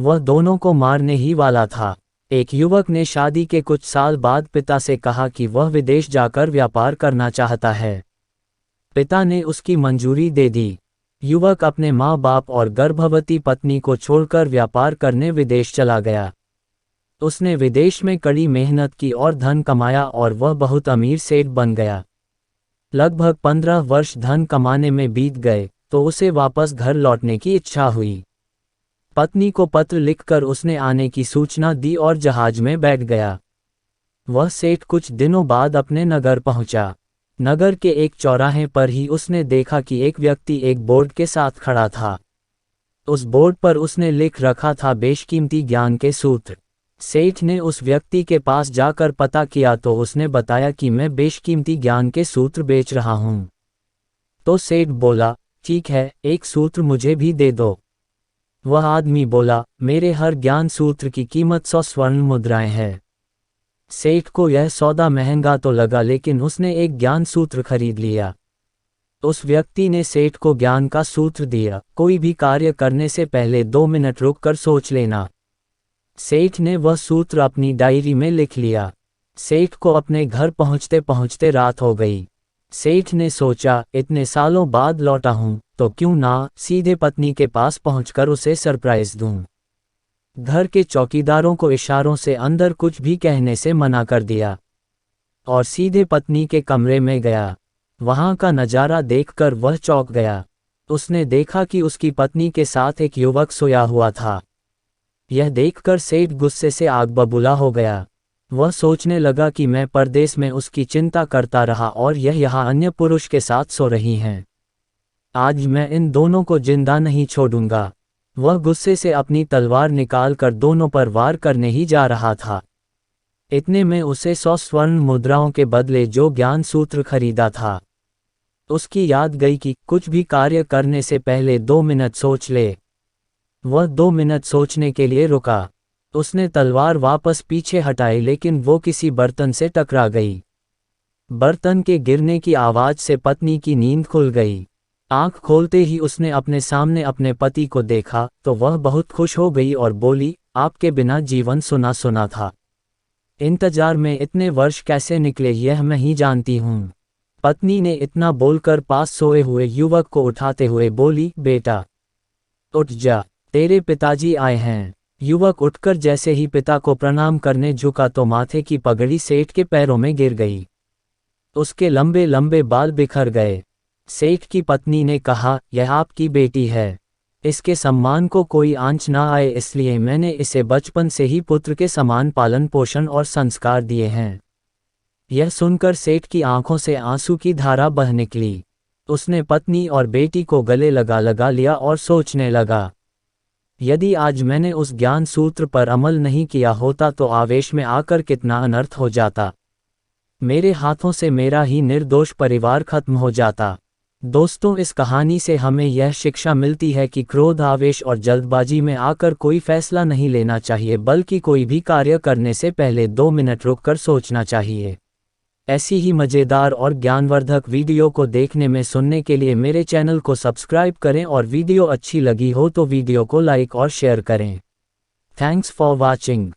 वह दोनों को मारने ही वाला था। एक युवक ने शादी के कुछ साल बाद पिता से कहा कि वह विदेश जाकर व्यापार करना चाहता है। पिता ने उसकी मंजूरी दे दी। युवक अपने माँ बाप और गर्भवती पत्नी को छोड़कर व्यापार करने विदेश चला गया। उसने विदेश में कड़ी मेहनत की और धन कमाया और वह बहुत अमीर सेठ बन गया। लगभग 15 वर्ष धन कमाने में बीत गए तो उसे वापस घर लौटने की इच्छा हुई। पत्नी को पत्र लिखकर उसने आने की सूचना दी और जहाज में बैठ गया। वह सेठ कुछ दिनों बाद अपने नगर पहुंचा। नगर के एक चौराहे पर ही उसने देखा कि एक व्यक्ति एक बोर्ड के साथ खड़ा था। उस बोर्ड पर उसने लिख रखा था बेशकीमती ज्ञान के सूत्र। सेठ ने उस व्यक्ति के पास जाकर पता किया तो उसने बताया कि मैं बेशकीमती ज्ञान के सूत्र बेच रहा हूँ। तो सेठ बोला, ठीक है, एक सूत्र मुझे भी दे दो। वह आदमी बोला, मेरे हर ज्ञान सूत्र की कीमत 100 स्वर्ण मुद्राएं है। सेठ को यह सौदा महंगा तो लगा लेकिन उसने एक ज्ञान सूत्र खरीद लिया। उस व्यक्ति ने सेठ को ज्ञान का सूत्र दिया, कोई भी कार्य करने से पहले 2 मिनट रुककर सोच लेना। सेठ ने वह सूत्र अपनी डायरी में लिख लिया। सेठ को अपने घर पहुंचते पहुंचते रात हो गई। सेठ ने सोचा, इतने सालों बाद लौटा हूं तो क्यों ना सीधे पत्नी के पास पहुंचकर उसे सरप्राइज दूं। घर के चौकीदारों को इशारों से अंदर कुछ भी कहने से मना कर दिया और सीधे पत्नी के कमरे में गया। वहां का नज़ारा देखकर वह चौंक गया। उसने देखा कि उसकी पत्नी के साथ एक युवक सोया हुआ था। यह देखकर सेठ गुस्से से आग बबूला हो गया। वह सोचने लगा कि मैं परदेश में उसकी चिंता करता रहा और यह यहाँ अन्य पुरुष के साथ सो रही हैं। आज मैं इन दोनों को जिंदा नहीं छोड़ूंगा। वह गुस्से से अपनी तलवार निकालकर दोनों पर वार करने ही जा रहा था। इतने में उसे 100 स्वर्ण मुद्राओं के बदले जो ज्ञान सूत्र खरीदा था उसकी याद गई कि कुछ भी कार्य करने से पहले 2 मिनट सोच ले। वह 2 मिनट सोचने के लिए रुका। उसने तलवार वापस पीछे हटाई लेकिन वो किसी बर्तन से टकरा गई। बर्तन के गिरने की आवाज़ से पत्नी की नींद खुल गई। आंख खोलते ही उसने अपने सामने अपने पति को देखा तो वह बहुत खुश हो गई और बोली, आपके बिना जीवन सुना सुना था। इंतजार में इतने वर्ष कैसे निकले यह मैं ही जानती हूँ। पत्नी ने इतना बोलकर पास सोए हुए युवक को उठाते हुए बोली, बेटा उठ जा, तेरे पिताजी आए हैं। युवक उठकर जैसे ही पिता को प्रणाम करने झुका तो माथे की पगड़ी सेठ के पैरों में गिर गई। उसके लंबे लंबे बाल बिखर गए। सेठ की पत्नी ने कहा, यह आपकी बेटी है, इसके सम्मान को कोई आंच ना आए इसलिए मैंने इसे बचपन से ही पुत्र के समान पालन पोषण और संस्कार दिए हैं। यह सुनकर सेठ की आंखों से आंसू की धारा बह निकली। उसने पत्नी और बेटी को गले लगा लिया और सोचने लगा, यदि आज मैंने उस ज्ञान सूत्र पर अमल नहीं किया होता तो आवेश में आकर कितना अनर्थ हो जाता। मेरे हाथों से मेरा ही निर्दोष परिवार खत्म हो जाता। दोस्तों, इस कहानी से हमें यह शिक्षा मिलती है कि क्रोध, आवेश और जल्दबाजी में आकर कोई फैसला नहीं लेना चाहिए, बल्कि कोई भी कार्य करने से पहले 2 मिनट रुककर सोचना चाहिए। ऐसी ही मज़ेदार और ज्ञानवर्धक वीडियो को देखने में सुनने के लिए मेरे चैनल को सब्सक्राइब करें और वीडियो अच्छी लगी हो तो वीडियो को लाइक और शेयर करें। Thanks for watching.